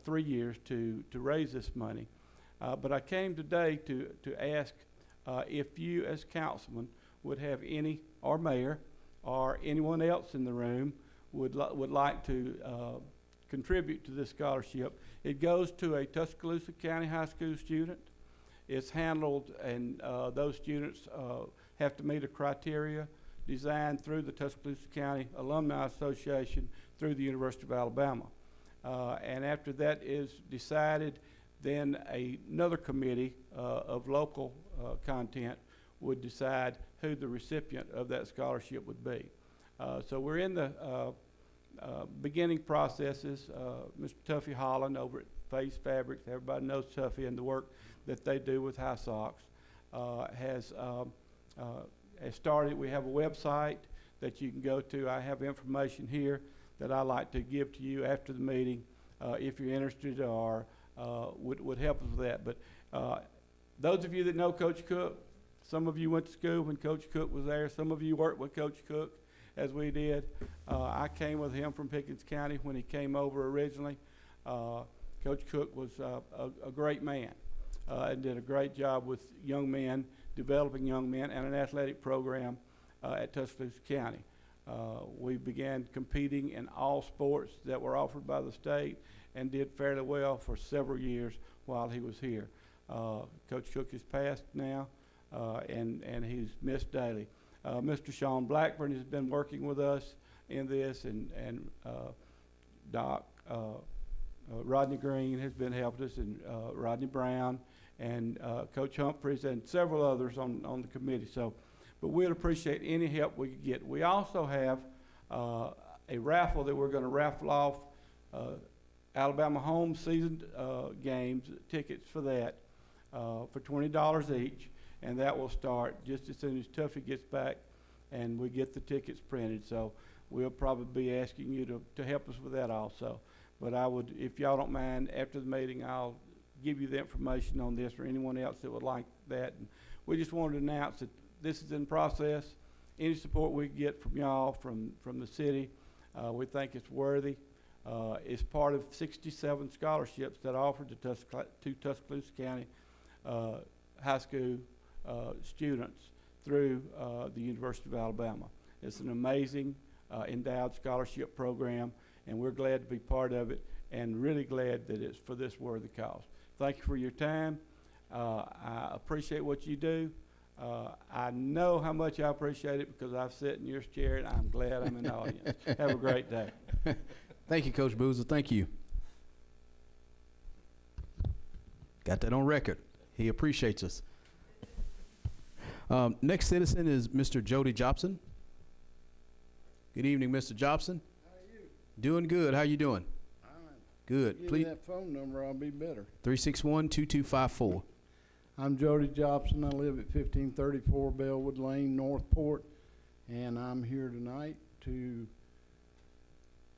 3 years to raise this money. But I came today to ask if you as councilman would have any, or mayor, or anyone else in the room would like to contribute to this scholarship. It goes to a Tuscaloosa County High School student. It's handled, and those students have to meet a criteria designed through the Tuscaloosa County Alumni Association through the University of Alabama. And after that is decided, then another committee of local content would decide who the recipient of that scholarship would be. So we're in the beginning processes. Mr. Tuffy Holland over at Face Fabrics, everybody knows Tuffy and the work that they do with High Socks, has started. We have a website that you can go to. I have information here that I like to give to you after the meeting if you're interested or would help us with that. But those of you that know Coach Cook, some of you went to school when Coach Cook was there. Some of you worked with Coach Cook, as we did. I came with him from Pickens County when he came over originally. Coach Cook was a great man and did a great job with young men, developing young men, and an athletic program at Tuscaloosa County. We began competing in all sports that were offered by the state and did fairly well for several years while he was here. Coach Cook has passed now, and he's missed daily. Mr. Sean Blackburn has been working with us in this, and Doc Rodney Green has been helping us, and Rodney Brown, and Coach Humphreys, and several others on the committee. So, but we'd appreciate any help we could get. We also have a raffle that we're going to raffle off Alabama home season games, tickets for that, for $20 each, and that will start just as soon as Tuffy gets back and we get the tickets printed. So we'll probably be asking you to help us with that also. But I would, if y'all don't mind, after the meeting, I'll give you the information on this or anyone else that would like that. And we just wanted to announce that this is in process. Any support we get from y'all, from the city, we think it's worthy. It's part of 67 scholarships that are offered to Tuscaloosa County high school students through the University of Alabama. It's an amazing endowed scholarship program, and we're glad to be part of it, and really glad that it's for this worthy cause. Thank you for your time. I appreciate what you do. I know how much I appreciate it because I've sat in your chair, and I'm glad I'm in the audience. Have a great day. Thank you, Coach Boozer. Thank you. Got that on record. He appreciates us. Next citizen is Mr. Jody Jobson. Good evening, Mr. Jobson. How are you? Doing good. How you doing? Good. Give Please. me that phone number, I'll be better. 361-2254. I'm Jody Jobson. I live at 1534 Bellwood Lane, Northport, and I'm here tonight to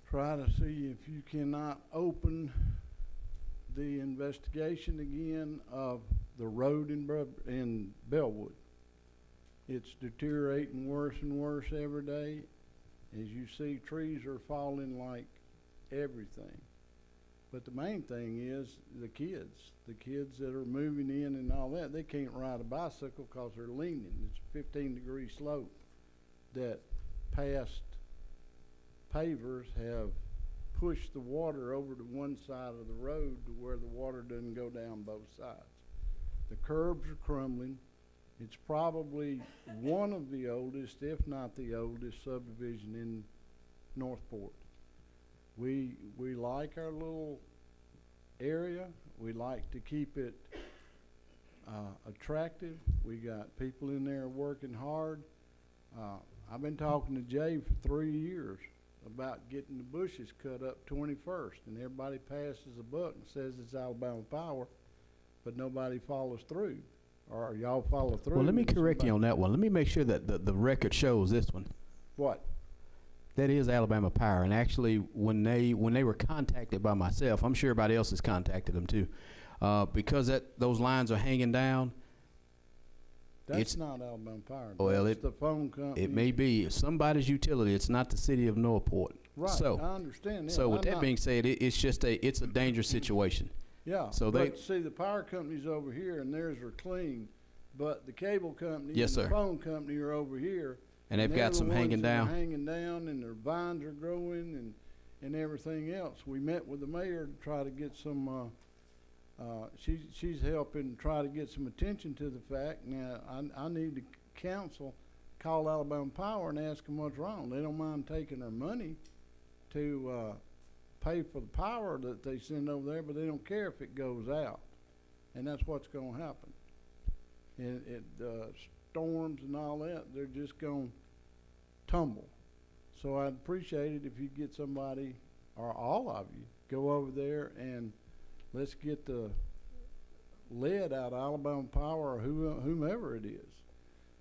try to see if you cannot open the investigation again of the road in Bellwood. It's deteriorating worse and worse every day. As you see, trees are falling like everything. But the main thing is the kids that are moving in and all that, they can't ride a bicycle because they're leaning. It's a 15-degree slope that past pavers have pushed the water over to one side of the road to where the water doesn't go down both sides. The curbs are crumbling. It's probably one of the oldest, if not the oldest, subdivision in Northport. We like our little area. We like to keep it attractive. We got people in there working hard. I've been talking to Jay for 3 years about getting the bushes cut up 21st, and everybody passes a buck and says it's Alabama Power, but nobody follows through. Or y'all follow through. Well, let me correct you on that one. Let me make sure that the record shows this one. What? That is Alabama Power, and actually, when they were contacted by myself, I'm sure everybody else has contacted them too, because those lines are hanging down. That's not Alabama Power. Well, That's the phone company. It may be somebody's utility. It's not the city of Northport. Right, So- I understand that. So with I'm that not- being said, it's a dangerous situation. Yeah, so but see, the power company's over here and theirs are clean, but the cable company Yes, and the sir. phone company are over here. And they've they're got the some ones hanging that are down. hanging down, and their vines are growing and everything else. We met with the mayor to try to get some, she's helping try to get some attention to the fact. Now, I need the council call Alabama Power and ask them what's wrong. They don't mind taking their money to, pay for the power that they send over there, but they don't care if it goes out. And that's what's gonna happen. And storms and all that, they're just gonna tumble. So I'd appreciate it if you get somebody, or all of you, go over there and let's get the lead out of Alabama Power or whomever it is.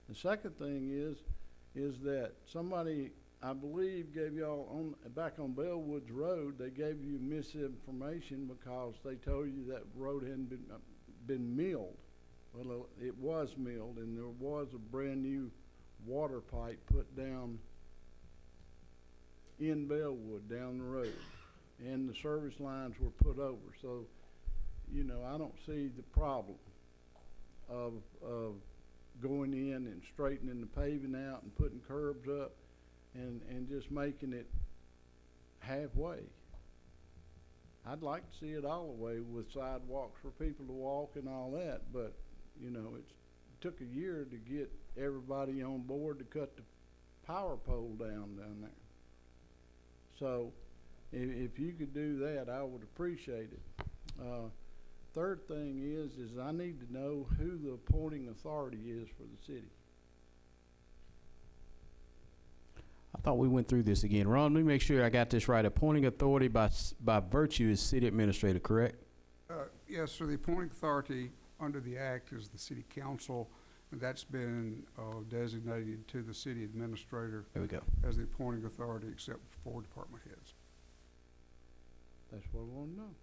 The second thing is that somebody, I believe, gave y'all back on Bellwoods Road, they gave you misinformation because they told you that road hadn't been milled. Well, it was milled, and there was a brand new water pipe put down in Bellwood down the road, and the service lines were put over. So, you know, I don't see the problem of going in and straightening the paving out and putting curbs up and just making it halfway. I'd like to see it all the way with sidewalks for people to walk and all that, but, you know, it took a year to get everybody on board to cut the power pole down there. So, if you could do that, I would appreciate it. Third thing is I need to know who the appointing authority is for the city. I thought we went through this again. Ron, let me make sure I got this right. Appointing authority by virtue is city administrator, correct? Yes, sir. The appointing authority under the act is the city council, and that's been designated to the city administrator There we go. as the appointing authority, except for department heads. That's what I want to know.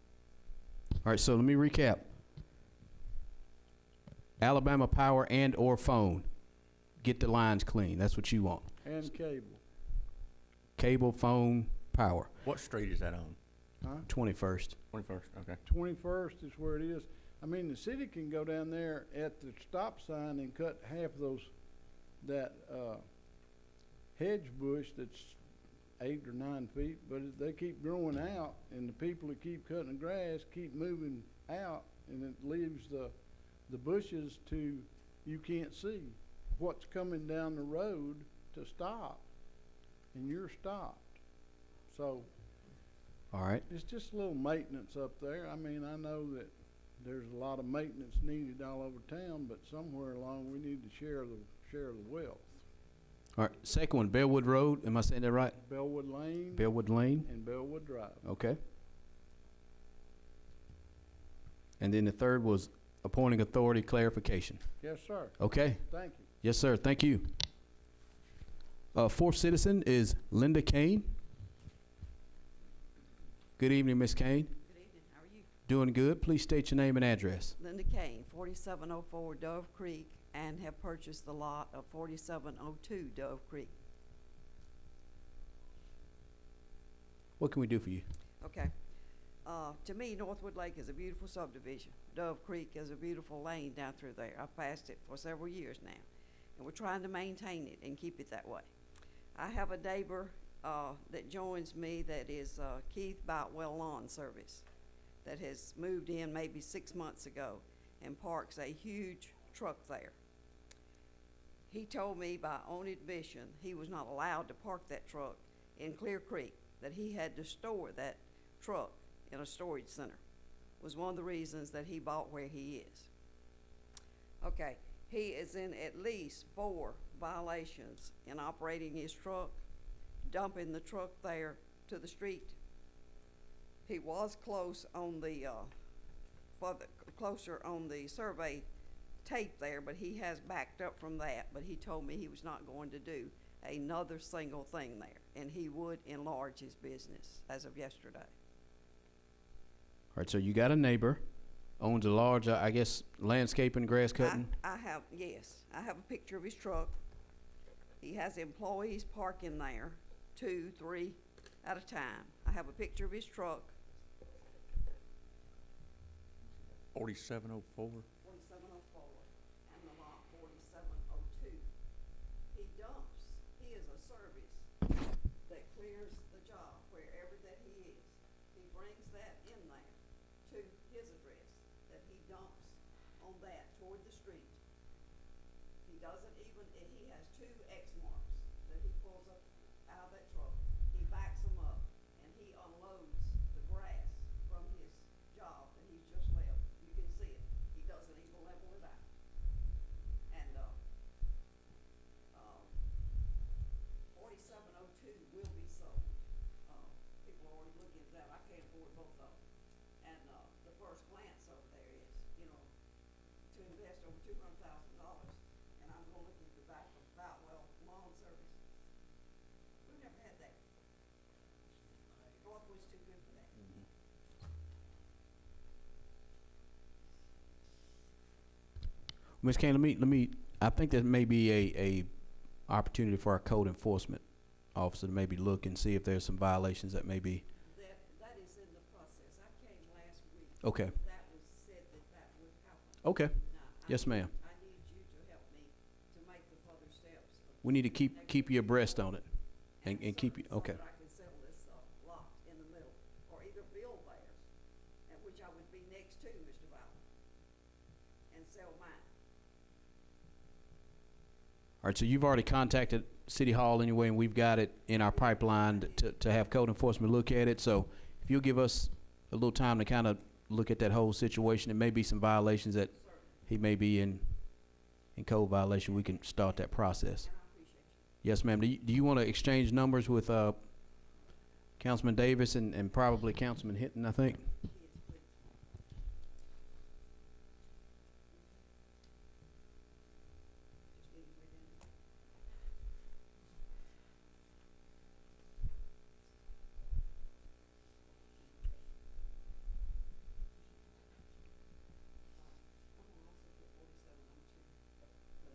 All right, so let me recap. Alabama Power and or phone. Get the lines clean. That's what you want. And cable, Cable, phone, power. What street is that on? huh? 21st. 21st, okay. 21st is where it is. I mean, the city can go down there at the stop sign and cut half of that hedge bush that's 8 or 9 feet, but they keep growing out, and the people that keep cutting the grass keep moving out, and it leaves the bushes to, you can't see what's coming down the road to stop, and you're stopped. So All right. it's just a little maintenance up there. I mean, I know that there's a lot of maintenance needed all over town, but somewhere along we need to share the wealth. All right. Second one, Bellwood Road. Am I saying that right? Bellwood Lane Bellwood Lane. and Bellwood Drive. Okay. And then the third was appointing authority clarification. Yes, sir. Okay. Thank you. Yes, sir. Thank you. Fourth citizen is Linda Kane. Good evening, Miss Kane. Good evening, how are you? Doing good. Please state your name and address. Linda Kane, 4704 Dove Creek, and have purchased the lot of 4702 Dove Creek. What can we do for you? Okay. To me, Northwood Lake is a beautiful subdivision. Dove Creek is a beautiful lane down through there. I've passed it for several years now, and we're trying to maintain it and keep it that way. I have a neighbor that joins me that is Keith Boutwell Lawn Service that has moved in maybe 6 months ago and parks a huge truck there. He told me by own admission he was not allowed to park that truck in Clear Creek, that he had to store that truck in a storage center. Was one of the reasons that he bought where he is. Okay, he is in at least 4 violations in operating his truck, dumping the truck there to the street. He was close on the closer on the survey tape there, but he has backed up from that. But he told me he was not going to do another single thing there, and he would enlarge his business as of yesterday. All right, so you got a neighbor, owns a large, I guess, landscaping, grass cutting. I have a picture of his truck. He has employees parking there, 2, 3 at a time. I have a picture of his truck. 4704. 4704 and the lot 4702. He dumps, he is a service that clears the job wherever that he is. He brings that in there to his address that he dumps on that toward the street. He doesn't even, he has 2 X marks that he pulls up out of that truck. He backs them up and he unloads the grass from his job that he's just left. You can see it. He doesn't even level it out. And, 4702 will be sold. People are already looking at that. I can't afford both of them. And, the first glance over there is, you know, to invest over $200,000, and I'm gonna look at the back of Boutwell Lawn Service. We've never had that. Northwood's too good for that. Ms. Kane, I think there may be a opportunity for our code enforcement officer to maybe look and see if there's some violations that may be. That is in the process. I came last week. Okay. That was said that would happen. Okay. Now, Yes, ma'am. I need you to help me to make the further steps. We need to keep you abreast on it and keep you, okay. So that I can settle this, lot in the middle, or either build there, at which I would be next to Mr. Bowden, and sell mine. All right, so you've already contacted City Hall anyway, and we've got it in our pipeline to have code enforcement look at it. So if you'll give us a little time to kind of look at that whole situation, there may be some violations that he may be in code violation. We can start that process. And I appreciate you. Yes, ma'am. Do you want to exchange numbers with Councilman Davis and probably Councilman Hinton, I think? Yes, please. Just need to read it. I'm gonna also put 4702, but I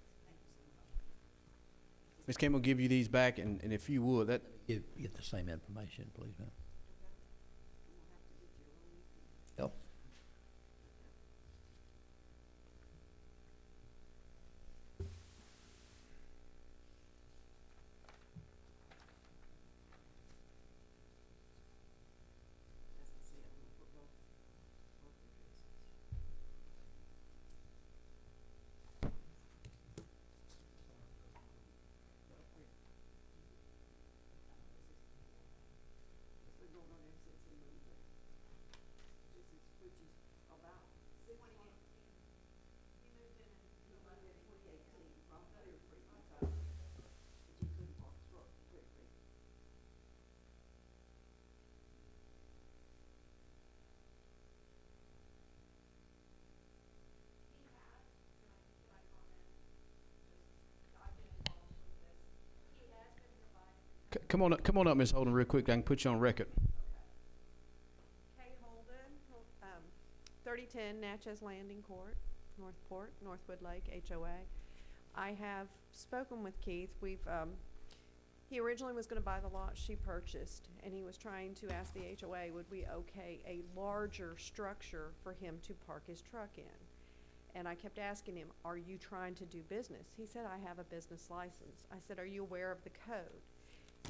just purchased it. Ms. Kim will give you these back, and if you would, that Get the same information, please, ma'am. I'm gonna have to get you a loan. Yep. As I said, I'm gonna put both addresses. It's been going on there since he moved there. This is, which is about, see when he moved in 2018 from Clear Creek, but you couldn't park his truck in Clear Creek. come on up, Ms. Holden, real quick. I can put you on record. Kay Holden, 3010 Natchez Landing Court, Northport, Northwood Lake, HOA. I have spoken with Keith. He originally was gonna buy the lot she purchased, and he was trying to ask the HOA, would we okay a larger structure for him to park his truck in? And I kept asking him, are you trying to do business? He said, I have a business license. I said, are you aware of the code?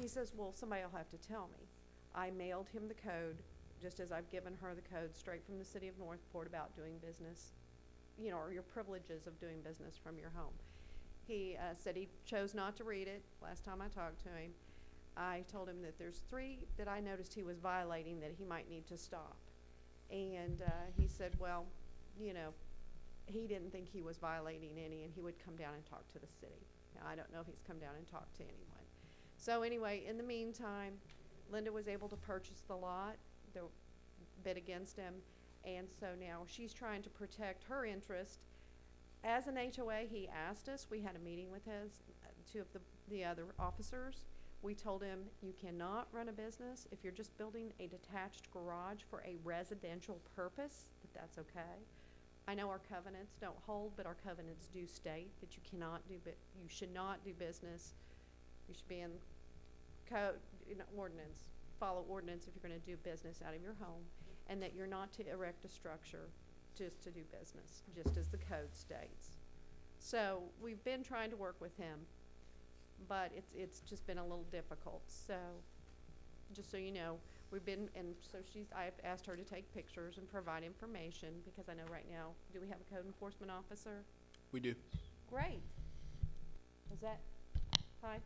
He says, well, somebody will have to tell me. I mailed him the code, just as I've given her the code straight from the city of Northport about doing business, you know, or your privileges of doing business from your home. He said he chose not to read it last time I talked to him. I told him that there's 3 that I noticed he was violating that he might need to stop. And he said, well, you know, he didn't think he was violating any, and he would come down and talk to the city. Now, I don't know if he's come down and talked to anyone. So anyway, in the meantime, Linda was able to purchase the lot, the bid against him, And so now she's trying to protect her interest. As an HOA, he asked us, we had a meeting with two of the other officers. We told him, you cannot run a business if you're just building a detached garage for a residential purpose, that's okay. I know our covenants don't hold, but our covenants do state that you should not do business. You should be in code, ordinance, follow ordinance if you're gonna do business out of your home, and that you're not to erect a structure just to do business, just as the code states. So we've been trying to work with him, but it's just been a little difficult. So just so you know, I've asked her to take pictures and provide information, because I know right now, do we have a code enforcement officer? We do. Great. Is that, hi?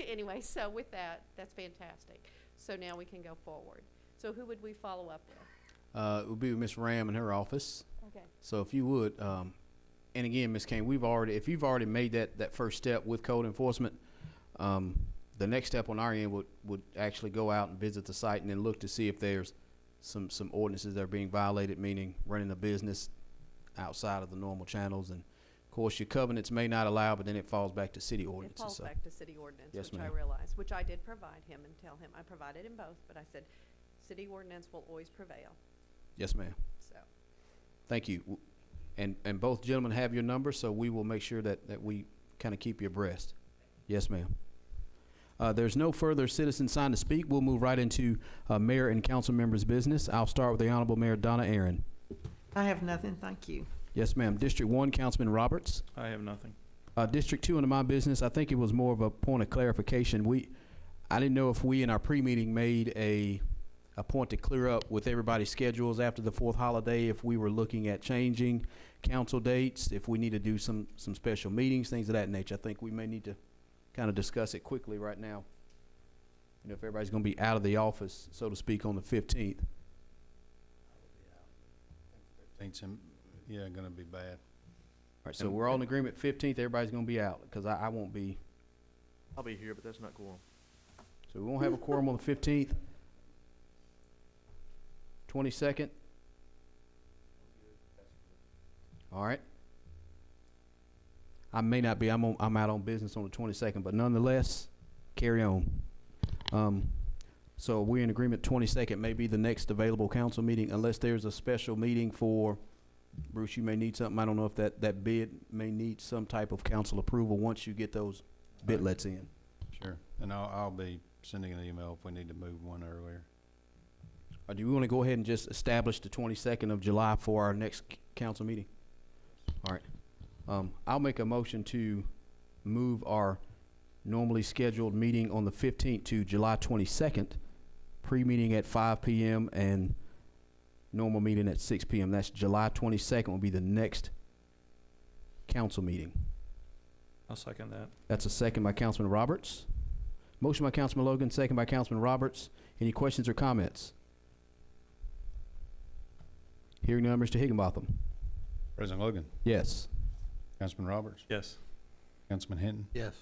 Anyway, so with that, that's fantastic. So now we can go forward. So who would we follow up with? It would be with Ms. Ram in her office. Okay. So if you would, and again, Ms. Kane, if you've already made that first step with code enforcement, the next step on our end would actually go out and visit the site and then look to see if there's some ordinances that are being violated, meaning running a business outside of the normal channels. And of course, your covenants may not allow, but then it falls back to city ordinances. It falls back to city ordinance, Yes, which I ma'am. realize, which I did provide him and tell him. I provided him both, but I said, city ordinance will always prevail, Yes, ma'am. so. Thank you. And both gentlemen have your number, so we will make sure that we kind of keep you abreast. Yes, ma'am. There's no further citizen signed to speak. We'll move right into mayor and council members' business. I'll start with the Honorable Mayor Donna Aaron. I have nothing, thank you. Yes, ma'am. District 1, Councilman Roberts. I have nothing. District 2, under my business, I think it was more of a point of clarification. I didn't know if we in our pre-meeting made a point to clear up with everybody's schedules after the 4th holiday, if we were looking at changing council dates, if we need to do some special meetings, things of that nature. I think we may need to kind of discuss it quickly right now. You know, if everybody's going to be out of the office, so to speak, on the 15th. Yeah, gonna be bad. All right, so we're all in agreement, 15th, everybody's going to be out, because I won't be. I'll be here, but that's not quorum. So we won't have a quorum on the 15th. 22nd. All right. I may not be. I'm out on business on the 22nd, but nonetheless, carry on. So we're in agreement. 22nd may be the next available council meeting, unless there's a special meeting for Bruce. You may need something. I don't know if that bid may need some type of council approval once you get those bidlets in. Sure. And I'll be sending an email if we need to move one earlier. Or do we want to go ahead and just establish the 22nd of July for our next council meeting? All right. I'll make a motion to move our normally scheduled meeting on the 15th to July 22nd, pre-meeting at 5 p.m. and normal meeting at 6 p.m. That's July 22nd will be the next council meeting. I'll second that. That's a second by Councilman Roberts. Motion by Councilman Logan, second by Councilman Roberts. Any questions or comments? Hearing none, Mr. Higginbotham. President Logan, Yes. Councilman Roberts, Yes. Councilman Hinton, Yes.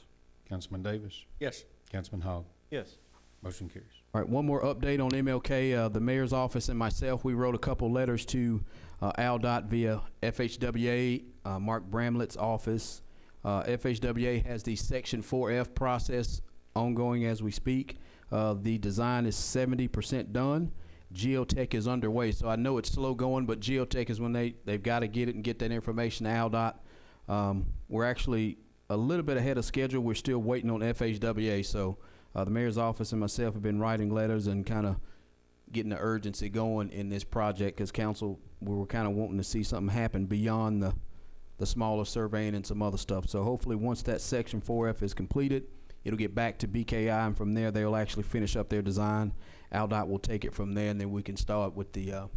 Councilman Davis, Yes. Councilman Hogg. Yes. Motion carries. All right, one more update on MLK. The mayor's office and myself, we wrote a couple letters to ALDOT via FHWA, Mark Bramlett's office. FHWA has the Section 4F process ongoing as we speak. The design is 70% done. Geotech is underway, so I know it's slow going, but Geotech is when they've got to get it and get that information to ALDOT. We're actually a little bit ahead of schedule. We're still waiting on FHWA, so the mayor's office and myself have been writing letters and kind of getting the urgency going in this project, because council, we were kind of wanting to see something happen beyond the smaller surveying and some other stuff. So hopefully once that Section 4F is completed, it'll get back to BKI, and from there they'll actually finish up their design. ALDOT will take it from there, and then we can start with the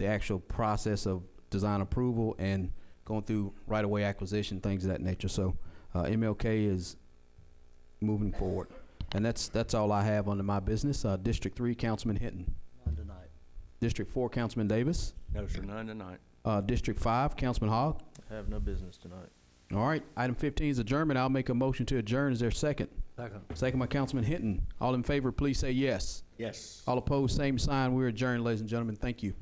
actual process of design approval and going through right-of-way acquisition, things of that nature. So MLK is moving forward. And that's all I have under my business. District 3, Councilman Hinton. None tonight. District 4, Councilman Davis. No, sir, none tonight. District 5, Councilman Hogg. I have no business tonight. All right, item 15 is adjournment. I'll make a motion to adjourn. Is there a second? Second. Second by Councilman Hinton. All in favor, please say yes. Yes. All opposed, same sign. We're adjourned, ladies and gentlemen. Thank you.